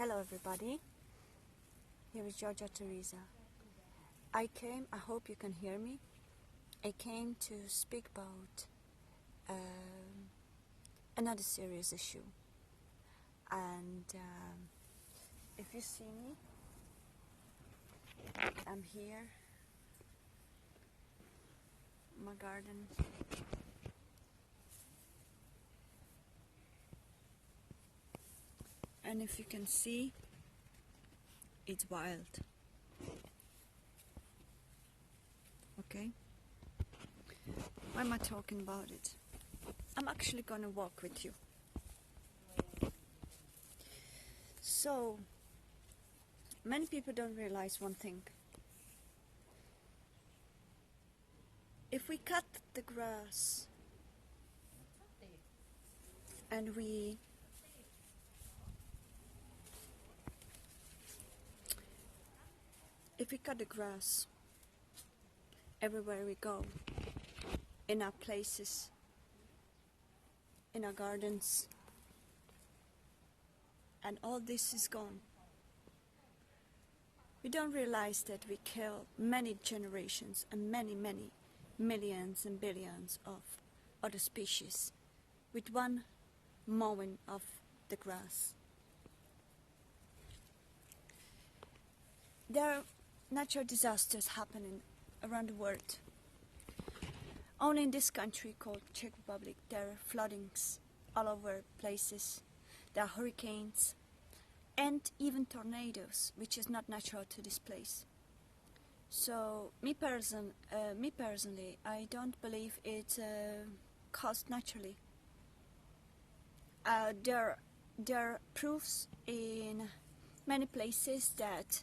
Hello everybody, here is Georgia Teresa. I hope you can hear me. I came to speak about another serious issue. And if you see me, I'm here, my garden. And if you can see, it's wild. Okay? Why am I talking about it? I'm actually gonna walk with you. So, many people don't realize one thing. If we cut the grass and if we cut the grass everywhere we go, in our places, in our gardens, and all this is gone, we don't realize that we kill many generations and many millions and billions of other species with one mowing of the grass. There are natural disasters happening around the world. Only in this country called Czech Republic there are floodings all over places. There are hurricanes and even tornadoes, which is not natural to this place. So me personally, I don't believe it's caused naturally. There are proofs in many places that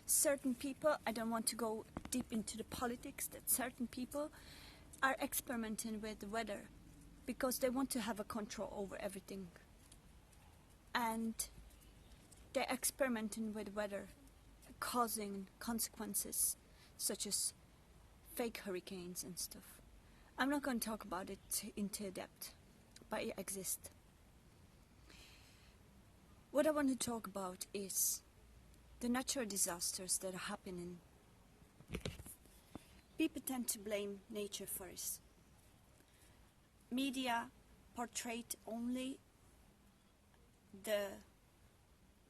certain people, I don't want to go deep into the politics, that certain people are experimenting with the weather because they want to have a control over everything. And they're experimenting with weather, causing consequences such as fake hurricanes and stuff. I'm not going to talk about it into depth, but it exists. What I want to talk about is the natural disasters that are happening. People tend to blame nature first. Media portrayed only the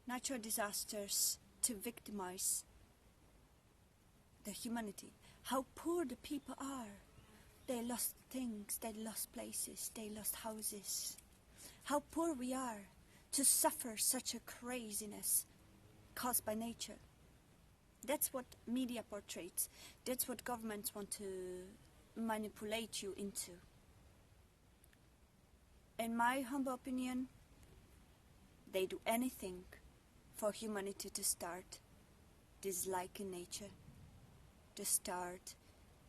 natural disasters to victimize the humanity. How poor the people are. They lost things, they lost places, they lost houses. How poor we are to suffer such a craziness caused by nature. That's what media portrays. That's what governments want to manipulate you into. In my humble opinion, they do anything for humanity to start disliking nature, to start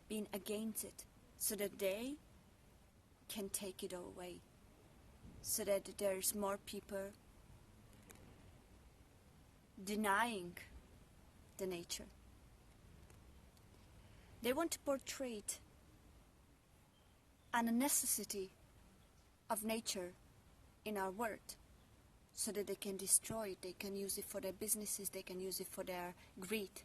being against it, so that they can take it away, so that there's more people denying the nature. They want to portray a necessity of nature in our world, so that they can destroy it, they can use it for their businesses, they can use it for their greed,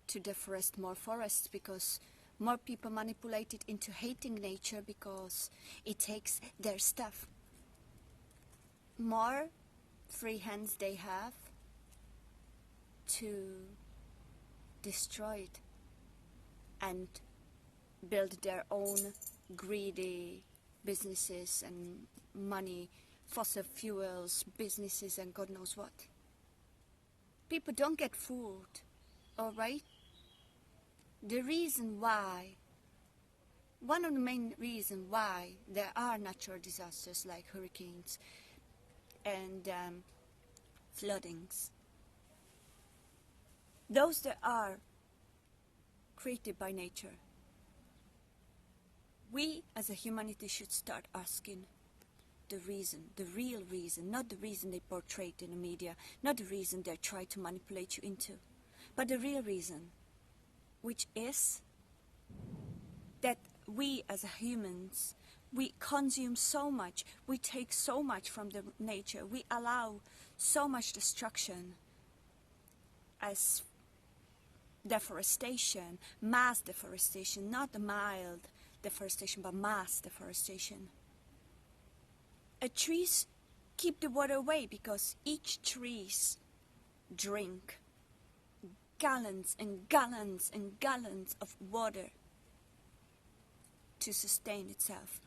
to deforest more forests, because more people manipulate it into hating nature because it takes their stuff. More free hands they have to destroy it and build their own greedy businesses and money, fossil fuels, businesses, and God knows what. People don't get fooled, alright? The reason why, one of the main reasons why there are natural disasters like hurricanes and floodings, those that are created by nature, we as a humanity should start asking the reason, the real reason, not the reason they portrayed in the media, not the reason they try to manipulate you into, but the real reason, which is that we as humans We consume so much, we take so much from the nature, we allow so much destruction as deforestation, mass deforestation, not the mild deforestation, but mass deforestation. Trees keep the water away because each trees drink gallons and gallons and gallons of water to sustain itself.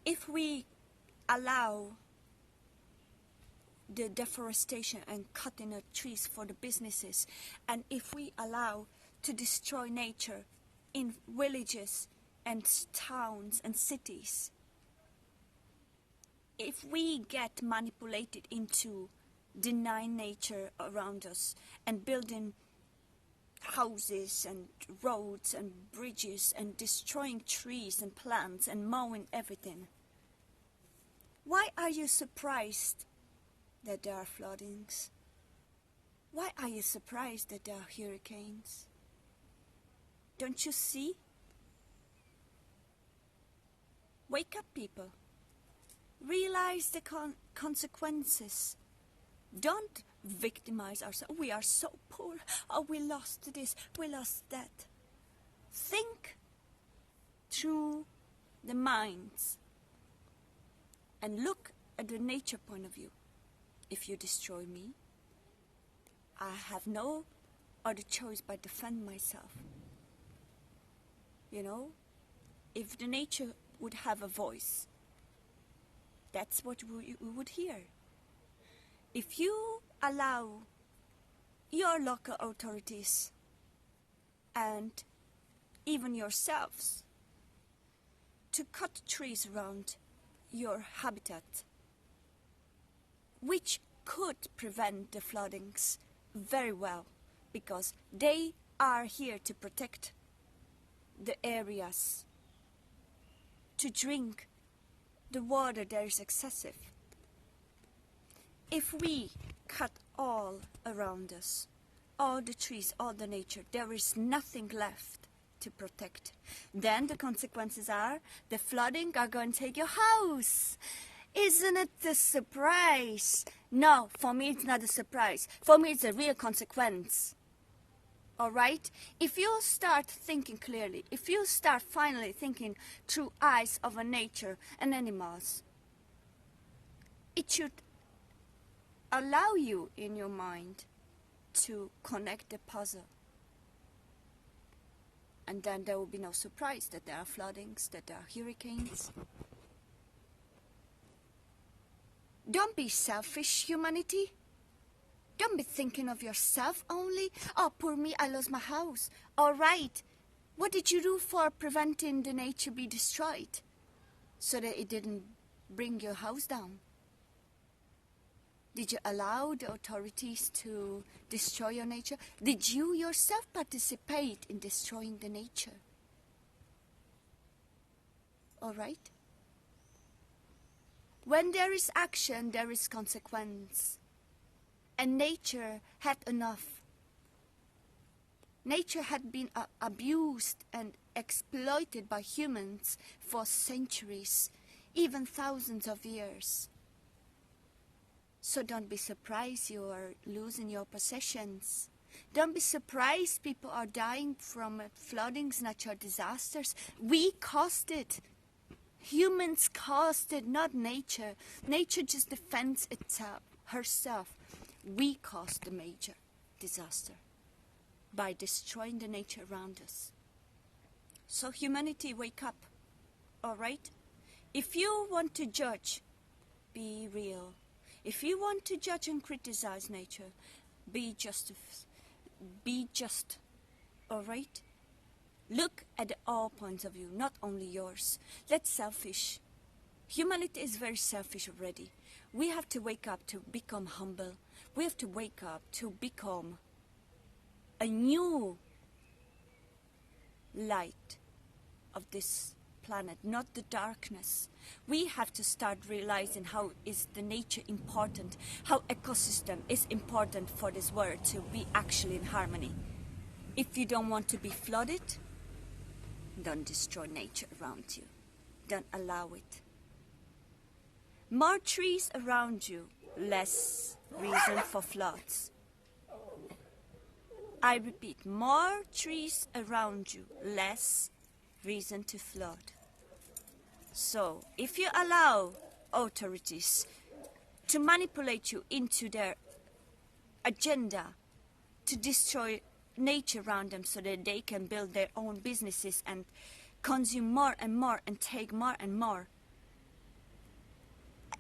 If we allow the deforestation and cutting of trees for the businesses, and if we allow to destroy nature in villages and towns and cities, if we get manipulated into denying nature around us and building houses and roads and bridges and destroying trees and plants and mowing everything, why are you surprised that there are floodings? Why are you surprised that there are hurricanes? Don't you see? Wake up, people. Realize the consequences. Don't victimize ourselves. We are so poor. Oh, we lost this, we lost that. Think through the minds and look at the nature point of view. If you destroy me, I have no other choice but defend myself. You know, if the nature would have a voice, that's what we would hear. If you allow your local authorities and even yourselves to cut trees around your habitat, which could prevent the floodings very well, because they are here to protect the areas, to drink the water that is excessive. If we cut all around us, all the trees, all the nature, there is nothing left to protect. Then the consequences are the flooding are going to take your house. Isn't it a surprise? No, for me it's not a surprise. For me it's a real consequence. All right? If you start thinking clearly, if you start finally thinking through eyes of a nature and animals, it should allow you in your mind to connect the puzzle. And then there will be no surprise that there are floodings, that there are hurricanes. Don't be selfish, humanity. Don't be thinking of yourself only. Oh, poor me, I lost my house. All right. What did you do for preventing the nature be destroyed? So that it didn't bring your house down? Did you allow the authorities to destroy your nature? Did you yourself participate in destroying the nature? All right? When there is action, there is consequence. And nature had enough. Nature had been abused and exploited by humans for centuries, even thousands of years. So don't be surprised you are losing your possessions. Don't be surprised people are dying from floodings, natural disasters. We caused it. Humans caused it, not nature. Nature just defends itself, herself. We caused the major disaster by destroying the nature around us. So humanity, wake up, all right? If you want to judge, be real. If you want to judge and criticize nature, be just, all right? Look at all points of view, not only yours. That's selfish. Humanity is very selfish already. We have to wake up to become humble. We have to wake up to become a new light of this planet, not the darkness. We have to start realizing how is the nature important, how ecosystem is important for this world to be actually in harmony. If you don't want to be flooded, don't destroy nature around you. don't allow it. More trees around you, less reason for floods. I repeat, more trees around you, less reason to flood. So, if you allow authorities to manipulate you into their agenda to destroy nature around them so that they can build their own businesses and consume more and more and take more and more,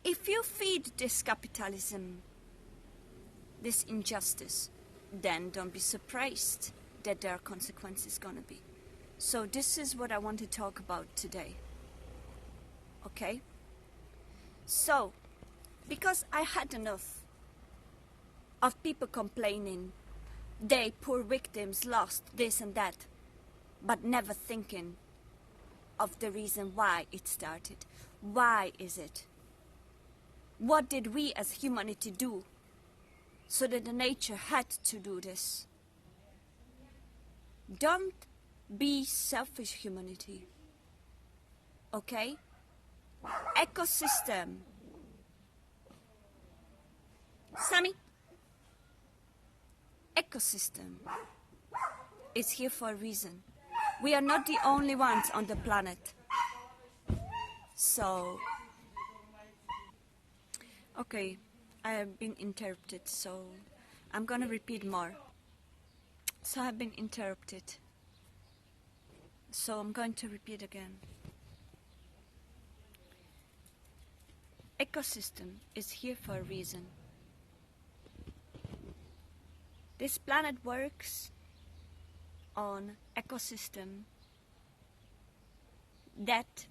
if you feed this capitalism, this injustice, then don't be surprised that there are consequences gonna be. So this is what I want to talk about today. Okay? So, because I had enough of people complaining, they, poor victims, lost this and that, but never thinking of the reason why it started. Why is it? What did we as humanity do so that the nature had to do this? Don't be selfish, humanity. Okay? Ecosystem. Sammy? Ecosystem is here for a reason. We are not the only ones on the planet. So, okay, I have been interrupted, so I'm gonna repeat more. So I've been interrupted. So I'm going to repeat again. Ecosystem is here for a reason. This planet works on ecosystem that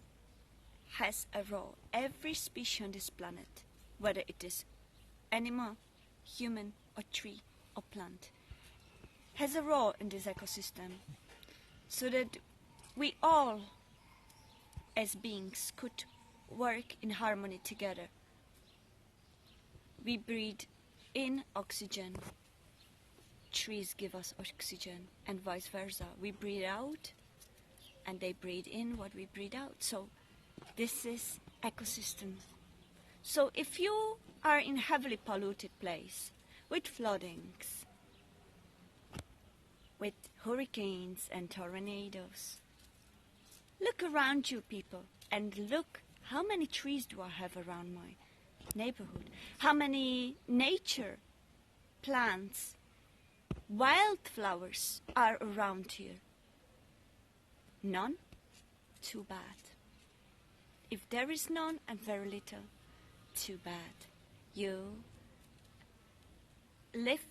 has a role. Every species on this planet, whether it is animal, human, or tree, or plant, has a role in this ecosystem so that we all as beings could work in harmony together. We breathe in oxygen, trees give us oxygen, and vice versa. We breathe out and they breathe in what we breathe out. So this is ecosystem. So if you are in a heavily polluted place with floodings, with hurricanes and tornadoes, look around you, people, and look how many trees do I have around my neighborhood? How many nature plants, wildflowers are around here? None? Too bad. If there is none and very little, too bad. You live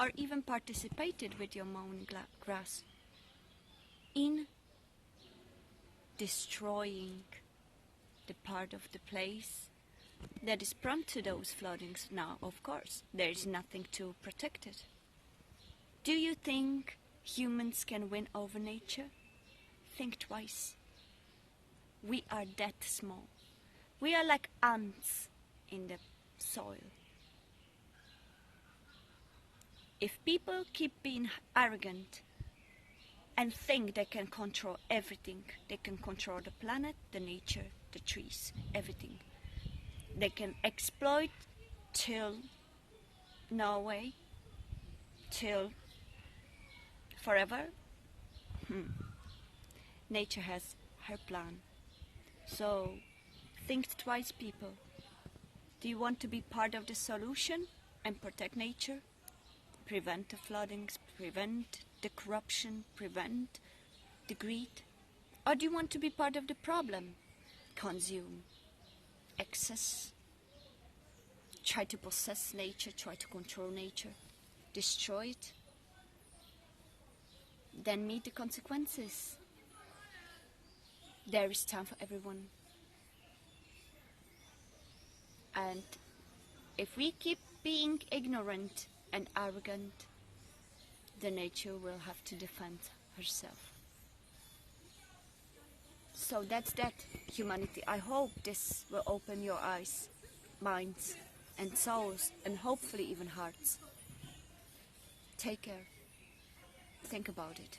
or even participated with your mown grass in destroying the part of the place that is prone to those floodings. Now, of course, there is nothing to protect it. Do you think humans can win over nature? Think twice. We are that small. We are like ants in the soil. If people keep being arrogant and think they can control everything, they can control the planet, the nature, the trees, everything. They can exploit till Norway, till forever. Nature has her plan. So think twice, people. Do you want to be part of the solution and protect nature? Prevent the floodings, prevent the corruption, prevent the greed? Or do you want to be part of the problem? Consume, excess, try to possess nature, try to control nature, destroy it? Then meet the consequences. There is time for everyone. And if we keep being ignorant and arrogant, the nature will have to defend herself. So that's that, humanity. I hope this will open your eyes, minds, and souls, and hopefully even hearts. Take care. Think about it.